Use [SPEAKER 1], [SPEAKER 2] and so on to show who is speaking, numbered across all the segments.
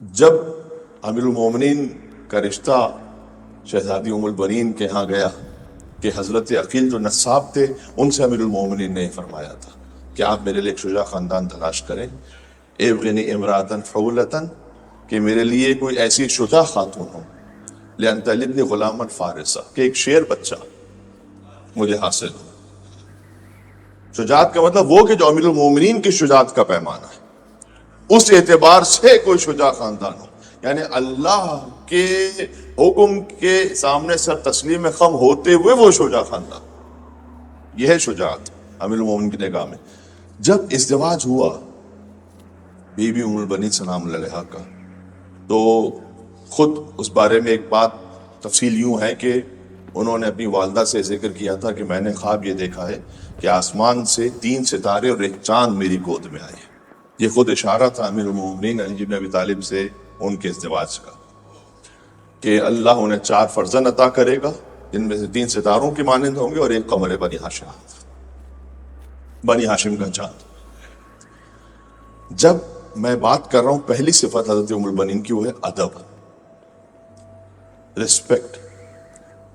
[SPEAKER 1] جب امیر المومنین کا رشتہ شہزادی ام البنین کے ہاں گیا کہ حضرت عقیل جو نصاب تھے ان سے امیر المومنین نے فرمایا تھا کہ آپ میرے لیے ایک شجاع خاندان تلاش کریں، ابغنی امراۃ فولتاً، کہ میرے لیے کوئی ایسی شجاع خاتون ہو، لأن تلدنی غلاما فارسا، کہ ایک شیر بچہ مجھے حاصل ہو۔ شجاعت کا مطلب وہ کہ جو امیر المومنین کی شجاعت کا پیمانہ ہے، اس اعتبار سے کوئی شجاع خاندان ہو، یعنی اللہ کے حکم کے سامنے سر تسلیم خم ہوتے ہوئے وہ شجاع خاندان، یہ ہے شجاعت امیر المومنین کی نگاہ میں۔ جب ازدواج ہوا بی بی ام البنین سلام اللہ علیہا کا، تو خود اس بارے میں ایک بات تفصیل یوں ہے کہ انہوں نے اپنی والدہ سے ذکر کیا تھا کہ میں نے خواب یہ دیکھا ہے کہ آسمان سے 3 ستارے اور ایک چاند میری گود میں آئے۔ یہ خود اشارہ تھا امیر المومنین علی بن ابی طالب سے ان کے ازدواج کا، کہ اللہ انہیں 4 فرزند عطا کرے گا، جن میں سے 3 ستاروں کے مانند ہوں گے اور ایک قمر بنی ہاشم، بنی ہاشم کا چاند۔ جب میں بات کر رہا ہوں پہلی صفت حضرت ام البنین کی، وہ ہے ادب، رسپیکٹ۔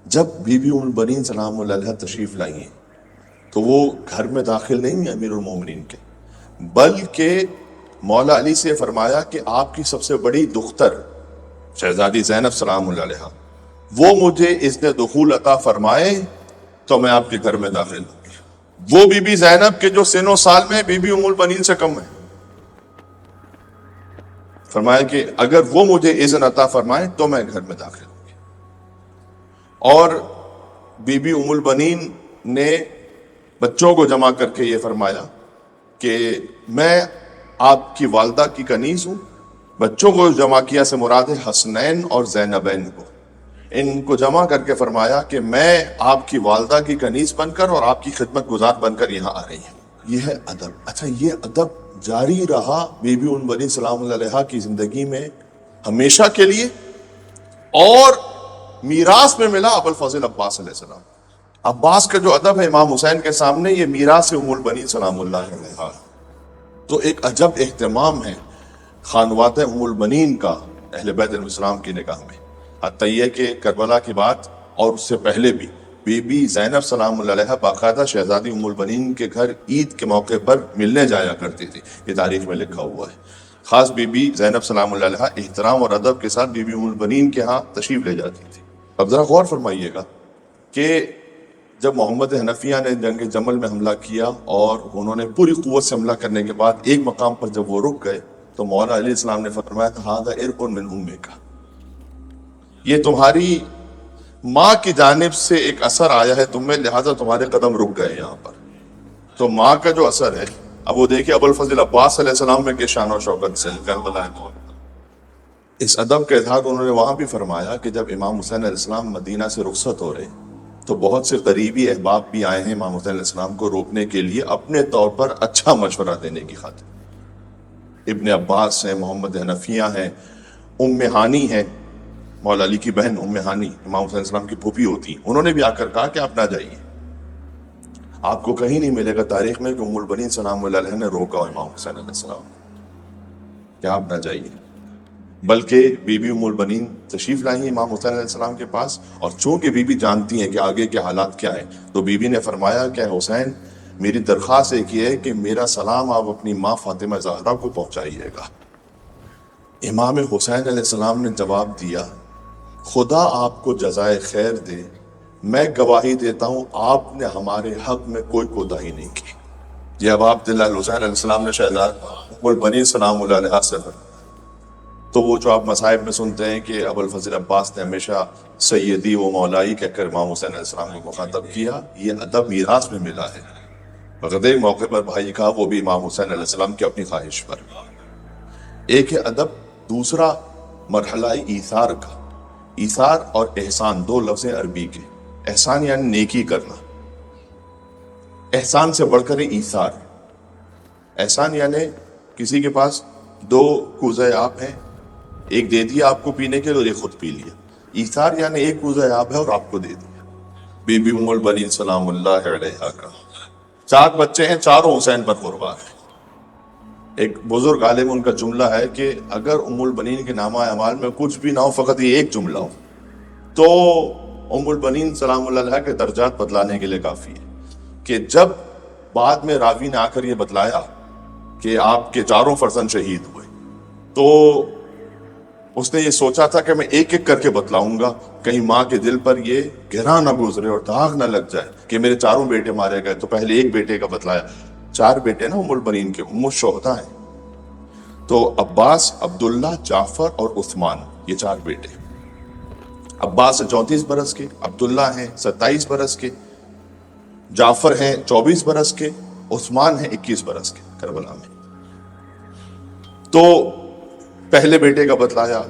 [SPEAKER 1] جب بی بی ام البنین سلام اللہ علیہ تشریف لائی ہیں تو وہ گھر میں داخل نہیں ہیں امیر المومنین کے، بلکہ مولا علی سے فرمایا کہ آپ کی سب سے بڑی دختر شہزادی زینب سلام اللہ علیہ وہ مجھے اذن دخول عطا فرمائے تو میں آپ کے گھر میں داخل ہوں گی۔ وہ بی بی زینب کے جو سن و سال میں بی بی ام البنین سے کم ہے، فرمایا کہ اگر وہ مجھے اذن عطا فرمائے تو میں گھر میں داخل ہوں گی۔ اور بی بی ام البنین نے بچوں کو جمع کر کے یہ فرمایا کہ میں آپ کی والدہ کی کنیز ہوں۔ بچوں کو جمع کیا سے مراد ہے حسنین اور زینبین کو، ان کو جمع کر کے فرمایا کہ میں آپ کی والدہ کی کنیز بن کر اور آپ کی خدمت گزار بن کر یہاں آ رہی ہوں۔ یہ ہے ادب۔ اچھا، یہ ادب جاری رہا بی بی ام البنین سلام اللہ علیہا کی زندگی میں ہمیشہ کے لیے، اور میراث میں ملا ابو الفضل عباس علیہ السلام۔ عباس کا جو ادب ہے امام حسین کے سامنے، یہ میراث ام البنین سلام اللہ علیہا۔ تو ایک عجب اہتمام ہے خانواد ام البنین کا اہل بیت علیہ السلام کی نگاہ میں، حتیٰ یہ کہ کربلا کی بات اور اس سے پہلے بھی بی بی زینب سلام اللہ علیہا باقاعدہ شہزادی ام البنین کے گھر عید کے موقع پر ملنے جایا کرتی تھی، یہ تاریخ میں لکھا ہوا ہے۔ خاص بی بی زینب سلام اللہ علیہا احترام اور ادب کے ساتھ بی بی ام البنین کے ہاں تشریف لے جاتی تھی۔ اب ذرا غور فرمائیے گا کہ جب محمد حنفیہ نے جنگ جمل میں حملہ کیا اور انہوں نے پوری قوت سے حملہ کرنے کے بعد ایک مقام پر جب وہ رک گئے تو مولا علیہ السلام نے فرمایا تھا ھذا عرق من امک، یہ تمہاری ماں کی جانب سے ایک اثر آیا ہے تم میں، لہٰذا تمہارے قدم رک گئے یہاں پر۔ تو ماں کا جو اثر ہے، اب وہ دیکھیں ابو الفضل عباس علیہ السلام میں کہ شان و شوکت سے کربلا ہے۔ اس ادب کا اظہار انہوں نے وہاں بھی فرمایا کہ جب امام حسین علیہ السلام مدینہ سے رخصت ہو رہے تو بہت سے قریبی احباب بھی آئے ہیں امام حسین علیہ السلام کو روکنے کے لیے، اپنے طور پر اچھا مشورہ دینے کی خاطر۔ ابن عباس ہیں، محمد حنفیہ ہیں، ام ہانی ہیں، مولا علی کی بہن ام ہانی امام حسین علیہ السلام کی پھوپھی ہوتی ہیں، انہوں نے بھی آ کر کہا کہ آپ نہ جائیے۔ آپ کو کہیں نہیں ملے گا تاریخ میں کہ ام البنین سلام اللہ علیہ نے روکا امام حسین علیہ السلام کہ آپ نہ جائیے، بلکہ بی بی ام البنین تشریف لائی ہیں امام حسین علیہ السلام کے پاس، اور چونکہ بی بی جانتی ہیں کہ آگے کے حالات کیا ہیں تو بی بی نے فرمایا کہ حسین میری درخواست ایک یہ ہے کہ میرا سلام آپ اپنی ماں فاطمہ زہرا کو پہنچائیے گا۔ امام حسین علیہ السلام نے جواب دیا خدا آپ کو جزائے خیر دے، میں گواہی دیتا ہوں آپ نے ہمارے حق میں کوئی کوتاہی نہیں کی۔ یہ اب عبداللہ حسین علیہ السلام نے شہزادی ام البنین سلام اللہ علیہ سے فرمایا۔ تو وہ جو آپ مصائب میں سنتے ہیں کہ ابو الفضل عباس نے ہمیشہ سیدی و مولائی کہہ کر امام حسین علیہ السلام کو مخاطب کیا، یہ ادب میراث میں ملا ہے۔ فقط ایک موقع پر بھائی کہا، وہ بھی امام حسین علیہ السلام کی اپنی خواہش پر۔ ایک ہے ادب، دوسرا مرحلہ ایثار کا۔ ایثار اور احسان دو لفظ ہیں عربی کے۔ احسان یعنی نیکی کرنا، احسان سے بڑھ کر ایثار۔ احسان یعنی کسی کے پاس 2 کوزہ آب ہیں، ایک دے دیا آپ کو پینے کے لیے اور ایک خود پی لیا۔ ایثار یعنی ایک کوزہ آب ہے اور آپ کو دے دیا۔ بی بی ام البنین سلام اللہ علیہا کا 4 بچے ہیں، چاروں حسین پر قربان ہیں۔ ایک بزرگ عالم ان کا جملہ ہے کہ اگر ام البنین کے نامہ اعمال میں کچھ بھی نہ ہو، فقط یہ ایک جملہ ہو، تو ام البنین سلام اللہ علیہ کے درجات بتلانے کے لیے کافی ہے. کہ جب بعد میں راوی نے آ کر یہ بتلایا کہ آپ کے 4 فرزند شہید ہوئے، تو اس نے یہ سوچا تھا کہ میں ایک ایک کر کے بتلاؤں گا، کہیں ماں کے دل پر یہ گہرا نہ گزرے اور داغ نہ لگ جائے کہ میرے 4 بیٹے مارے گئے. تو پہلے ایک بیٹے کا بتلایا. 4 بیٹے نا ام البنین کے، ام الشہداء ہیں. تو عباس، عبداللہ، جعفر اور عثمان، یہ 4 بیٹے. عباس 34 برس کے، عبداللہ ہیں 27 برس کے، جعفر ہیں 24 برس کے، عثمان ہیں 21 برس کے کربلا میں. تو پہلے بیٹے کا بتلایا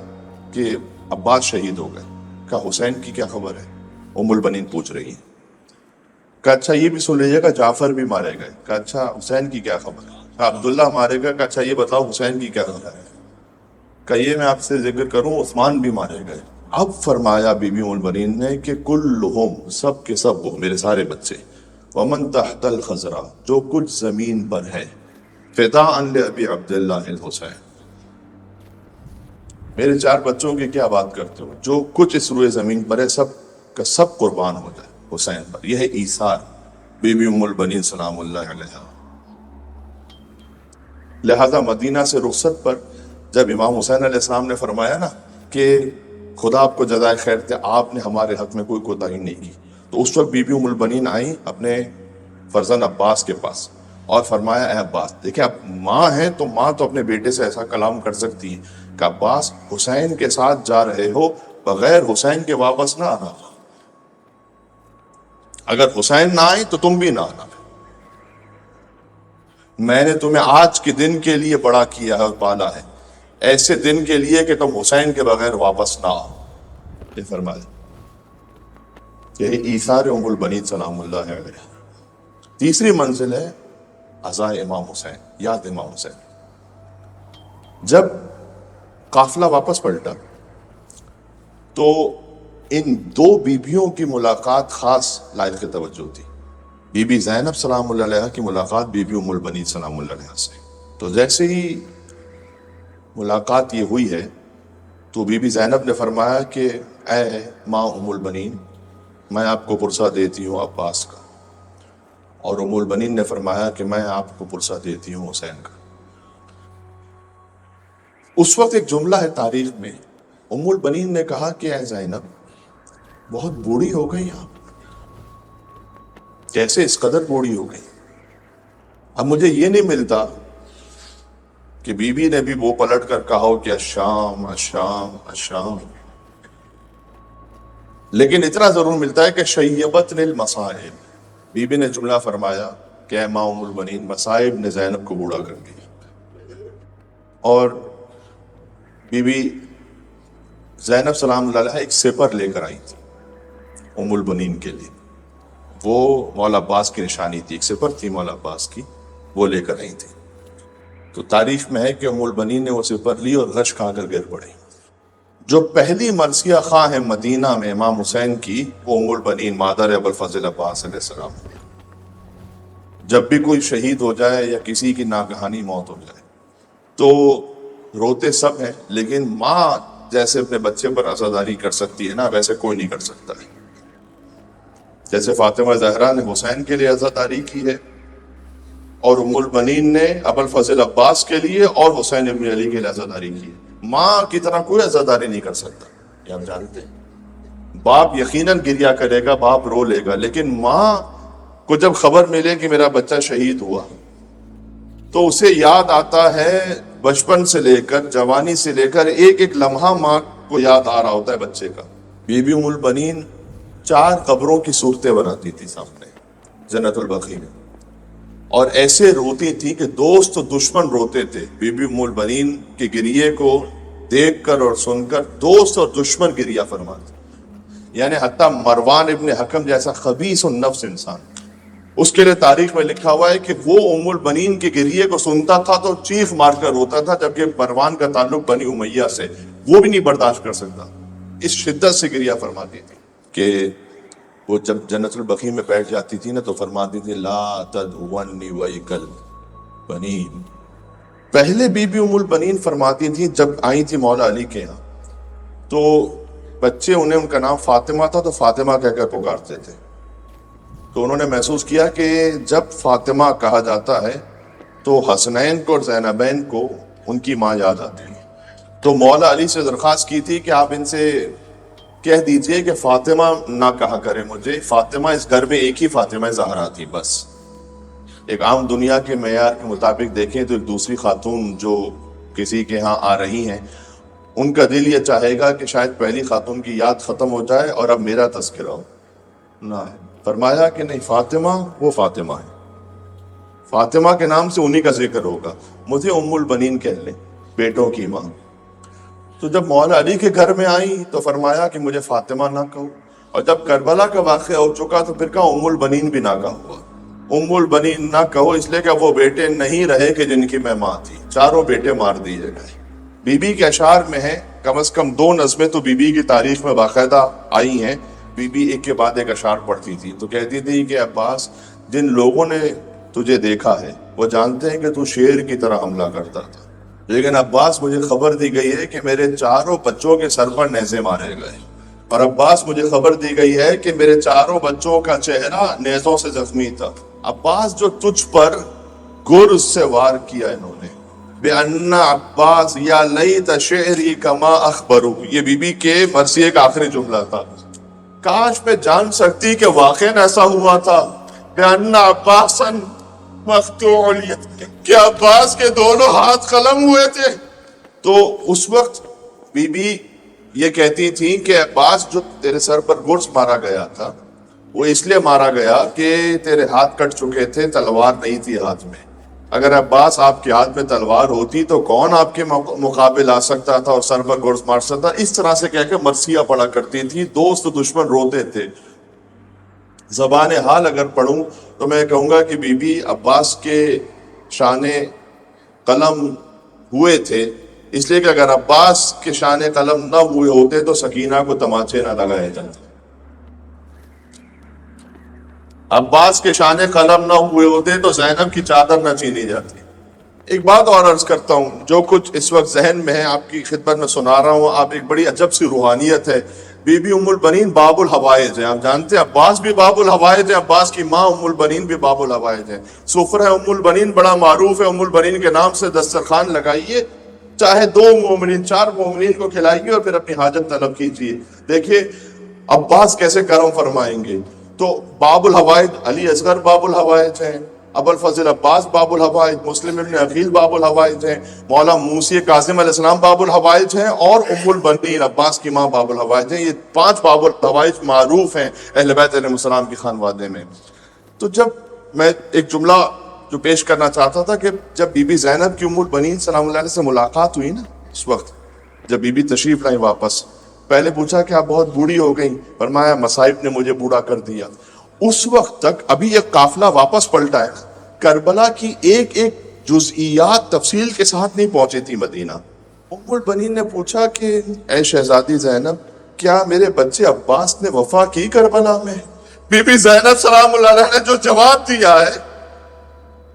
[SPEAKER 1] کہ عباس شہید ہو گئے. کہا حسین کی کیا خبر ہے؟ ام البنین پوچھ رہی ہیں. کہا اچھا یہ بھی سن لیجیے گا جعفر بھی مارے گئے. کہا اچھا حسین کی کیا خبر ہے؟ کہا عبداللہ مارے گئے. کہا اچھا یہ بتاؤ حسین کی کیا خبر ہے؟ کہا یہ میں آپ سے ذکر کروں عثمان بھی مارے گئے. اب فرمایا بی بی ام البنین نے کہ کلہم، سب کے سب وہ میرے سارے بچے، ومن تحت الخزرہ، جو کچھ زمین پر ہے، فداء لابی عبداللہ الحسین، میرے 4 بچوں کی کیا بات کرتے ہو، جو کچھ اس روئے زمین پر ہے سب کا سب قربان ہو جائے حسین پر. یہ ہے ایثار بی بی ام البنین سلام اللہ علیہ. لہذا مدینہ سے رخصت پر جب امام حسین علیہ السلام نے فرمایا نا کہ خدا آپ کو جزائے خیر دے، آپ نے ہمارے حق میں کوئی کوتاہی نہیں کی، تو اس وقت بی بی ام البنین آئیں اپنے فرزند عباس کے پاس اور فرمایا اے عباس، دیکھیں آپ ماں ہیں تو ماں تو اپنے بیٹے سے ایسا کلام کر سکتی ہے کہ عباس حسین کے ساتھ جا رہے ہو، بغیر حسین کے واپس نہ آنا، اگر حسین نہ آئے تو تم بھی نہ آنا. میں نے تمہیں آج کے دن کے لیے بڑا کیا ہے اور پالا ہے، ایسے دن کے لیے کہ تم حسین کے بغیر واپس نہ آؤ. یہ فرمایا. یہی ایثار ام البنین سلام اللہ علیہ. تیسری منزل ہے عزاء امام حسین، یاد امام حسین. جب قافلہ واپس پلٹا تو ان 2 بیویوں کی ملاقات خاص لائق توجہ تھی. بی بی زینب سلام اللہ علیہ کی ملاقات بی بی ام البنین سلام اللہ علیہ سے. تو جیسے ہی ملاقات یہ ہوئی ہے تو بی بی زینب نے فرمایا کہ اے ماں ام البنین، میں آپ کو پرسہ دیتی ہوں عباس کا، اور ام البنین نے فرمایا کہ میں آپ کو پرسہ دیتی ہوں حسین کا. اس وقت ایک جملہ ہے تاریخ میں، ام البنین نے کہا کہ اے زینب بہت بوڑھی ہو گئی آپ، کیسے اس قدر بوڑھی ہو گئی؟ اب مجھے یہ نہیں ملتا کہ بی بی نے بھی وہ پلٹ کر کہا ہو کہ الشام الشام الشام، لیکن اتنا ضرور ملتا ہے کہ شیبتن المصائب، بی بی نے جملہ فرمایا کہ اے ماں ام البنین، مصائب نے زینب کو بوڑھا کر دیا. اور بی بی زینب سلام اللہ علیہ ایک سپر لے کر آئی تھی ام البنین کے لیے، وہ مولا عباس کی نشانی تھی، ایک سپر تھی مولا عباس کی، وہ لے کر آئی تھی. تو تاریخ میں ہے کہ ام البنین نے وہ سپر لی اور غش کھا کر گر پڑی. جو پہلی مرثیہ خواہ ہے مدینہ میں امام حسین کی، وہ ام البنین مادر ابو الفضل عباس علیہ السلام. جب بھی کوئی شہید ہو جائے یا کسی کی ناگہانی موت ہو جائے تو روتے سب ہیں، لیکن ماں جیسے اپنے بچے پر عزاداری کر سکتی ہے نا، ویسے کوئی نہیں کر سکتا ہے. جیسے فاطمہ زہرا نے حسین کے لیے عزاداری کی ہے، اور ام البنین نے ابو الفضل عباس کے لیے اور حسین ابن علی کے لیے عزاداری کی ہے. ماں کی طرح کوئی عزاداری نہیں کر سکتا، یہ آپ جانتے ہیں. باپ یقیناً گریا کرے گا، باپ رو لے گا، لیکن ماں کو جب خبر ملے کہ میرا بچہ شہید ہوا تو اسے یاد آتا ہے بچپن سے لے کر جوانی سے لے کر ایک ایک لمحہ ماں کو یاد آ رہا ہوتا ہے بچے کا. بی بی ام البنین 4 قبروں کی صورتیں بناتی تھی سامنے جنت البقیع میں، اور ایسے روتی تھی کہ دوست و دشمن روتے تھے. بی بی ام البنین کے گریے کو دیکھ کر اور سن کر دوست اور دشمن گریہ فرماتے، یعنی حتیٰ مروان ابن حکم جیسا خبیث النفس انسان، اس کے لیے تاریخ میں لکھا ہوا ہے کہ وہ ام البنین کے گریے کو سنتا تھا تو چیخ مار کر روتا تھا، جبکہ مروان کا تعلق بنی امیہ سے، وہ بھی نہیں برداشت کر سکتا، اس شدت سے گریہ فرماتی تھی. کہ وہ جب جنت البقیع میں بیٹھ جاتی تھی نا تو فرماتی تھی لا تدعونی ویک البنین، پہلے بی بی ام البنین فرماتی تھی جب آئی تھی مولا علی کے یہاں تو بچے انہیں ان کا نام فاطمہ تھا تو فاطمہ کہہ کر پکارتے تھے، تو انہوں نے محسوس کیا کہ جب فاطمہ کہا جاتا ہے تو حسنین کو اور زینبین کو ان کی ماں یاد آتی ہے، تو مولا علی سے درخواست کی تھی کہ آپ ان سے کہہ دیجئے کہ فاطمہ نہ کہا کرے مجھے، فاطمہ اس گھر میں ایک ہی فاطمہ زہرا تھی بس۔ ایک عام دنیا کے معیار کے مطابق دیکھیں تو ایک دوسری خاتون جو کسی کے ہاں آ رہی ہیں ان کا دل یہ چاہے گا کہ شاید پہلی خاتون کی یاد ختم ہو جائے اور اب میرا تذکرہ ہو، نہ، فرمایا کہ نہیں، فاطمہ وہ فاطمہ ہے، فاطمہ کے نام سے انہی کا ذکر ہوگا، مجھے ام البنین کہہ لیں، بیٹوں کی ماں۔ تو جب مولا علی کے گھر میں آئی تو فرمایا کہ مجھے فاطمہ نہ کہو، اور جب کربلا کا واقعہ ہو چکا تو پھر کہا ام البنین بھی نہ کہو، ام البنین نہ کہو اس لیے کہ وہ بیٹے نہیں رہے کہ جن کی میں ماں تھی، چاروں بیٹے مار دیے گئے۔ بی بی کے اشعار میں ہے کم از کم 2 نظمیں تو بی بی کی تاریخ میں باقاعدہ آئی ہیں، بی بی ایک کے بعد ایک اشعار پڑھتی تھی تو کہتی تھی کہ عباس جن لوگوں نے تجھے دیکھا ہے وہ جانتے ہیں کہ تو شیر کی طرح حملہ کرتا تھا، لیکن عباس مجھے خبر دی گئی ہے کہ میرے چاروں بچوں کے سر پر نیزے مارے گئے، اور عباس مجھے خبر دی گئی ہے کہ میرے چاروں بچوں کا چہرہ نیزوں سے زخمی تھا۔ عباس جو تجھ پر گرز سے وار کیا انہوں نے، بِأَنَّ عباس یا لیت شعری کما اخبرو، یہ بی بی کے مرثیے کا آخری جملہ تھا، کاش میں جان سکتی کہ واقعا ایسا ہوا تھا، بِأَنَّ عباسا مقطوع الید، کہ عباس کے دونوں ہاتھ قلم ہوئے تھے۔ تو اس وقت بی بی یہ کہتی تھی کہ عباس جو تیرے سر پر گرز مارا گیا تھا وہ اس لیے مارا گیا کہ تیرے ہاتھ کٹ چکے تھے، تلوار نہیں تھی ہاتھ میں، اگر عباس آپ کے ہاتھ میں تلوار ہوتی تو کون آپ کے مقابل آ سکتا تھا اور سر پر گرز مار سکتا، اس طرح سے کہہ کے مرثیہ پڑھا کرتی تھی، دوست دشمن روتے تھے۔ زبان حال اگر پڑھوں تو میں کہوں گا کہ بی بی عباس کے شان قلم ہوئے تھے، اس لیے کہ اگر عباس کے شان قلم نہ ہوئے ہوتے تو سکینہ کو تماچے نہ لگائے جاتے، عباس کے شان قلم نہ ہوئے ہوتے تو زینب کی چادر نہ چھینی جاتی۔ ایک بات اور عرض کرتا ہوں، جو کچھ اس وقت ذہن میں ہے آپ کی خدمت میں سنا رہا ہوں، آپ ایک بڑی عجب سی روحانیت ہے۔ بی بی ام البنین باب الحوائج ہیں، آپ جانتے ہیں عباس بھی باب الحوائج ہیں، عباس کی ماں ام البنین بھی باب الحوائج ہیں۔ سفرہ ام البنین بڑا معروف ہے، ام البنین کے نام سے دسترخوان لگائیے، چاہے 2 مومنین 4 مومنین کو کھلائیے اور پھر اپنی حاجت طلب کیجیے، دیکھیے عباس کیسے کرم فرمائیں گے۔ تو باب الحوائج علی اصغر باب الحوائج ہیں، ابو الفضل عباس باب الحوائج، مسلم ابن عقیل باب الحوائج ہیں، مولا موسی کاظم علیہ السلام باب الحوائج ہیں، اور ام البنین عباس کی ماں باب الحوائج ہیں۔ یہ 5 باب الحوائج معروف ہیں اہل بیت علیہ السلام کی خانوادے میں۔ تو جب میں ایک جملہ جو پیش کرنا چاہتا تھا کہ جب بی بی زینب کی ام البنین سلام اللہ علیہ سے ملاقات ہوئی نا، اس وقت جب بی بی تشریف لائیں واپس، پہلے پوچھا کہ آپ بہت بوڑھی ہو گئیں، فرمایا مصائب نے مجھے بوڑھا کر دیا۔ اس وقت تک ابھی یہ قافلہ واپس پلٹا ہے، کربلا کی ایک ایک جزئیات تفصیل کے ساتھ نہیں پہنچی تھی مدینہ۔ ام البنین نے پوچھا کہ اے شہزادی زینب، کیا میرے بچے عباس نے وفا کی کربلا میں؟ بی بی زینب سلام اللہ علیہ نے جو جواب دیا ہے،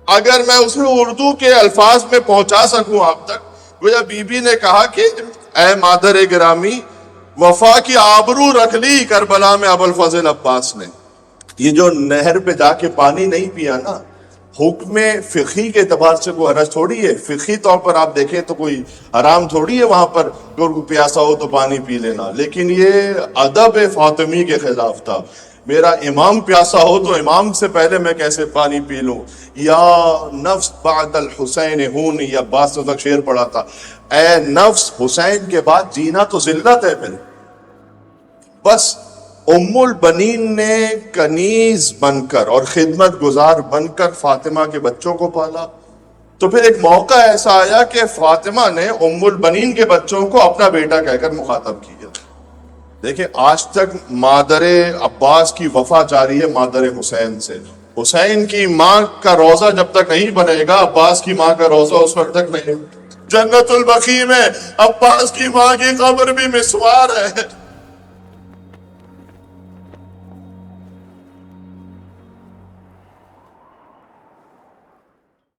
[SPEAKER 1] اگر میں اسے اردو کے الفاظ میں پہنچا سکوں آپ تک، گویا بی بی نے کہا کہ اے مادر گرامی، وفا کی آبرو رکھ لی کربلا میں ابو الفضل عباس نے۔ یہ جو نہر پہ جا کے پانی نہیں پیا نا، حکم فقہی کے اعتبار سے کوئی حرج تھوڑی ہے، فقہی طور پر آپ دیکھیں تو کوئی حرام تھوڑی ہے وہاں پر کوئی پیاسا ہو تو پانی پی لینا، لیکن یہ ادب فاطمی کے خلاف تھا۔ میرا امام پیاسا ہو تو امام سے پہلے میں کیسے پانی پی لوں؟ یا نفس بعد الحسین ہون، یہ عباس نے تک شعر پڑھا تھا، اے نفس حسین کے بعد جینا تو ذلت ہے پھر۔ بس ام البنین نے کنیز بن کر اور خدمت گزار بن کر فاطمہ کے بچوں کو پالا، تو پھر ایک موقع ایسا آیا کہ فاطمہ نے ام البنین کے بچوں کو اپنا بیٹا کہہ کر مخاطب کیا۔ دیکھیں آج تک مادر عباس کی وفا جاری ہے مادر حسین سے، حسین کی ماں کا روضہ جب تک نہیں بنے گا، عباس کی ماں کا روضہ اس وقت تک نہیں۔ جنت البقیع میں عباس کی ماں کی قبر بھی مسوار ہے،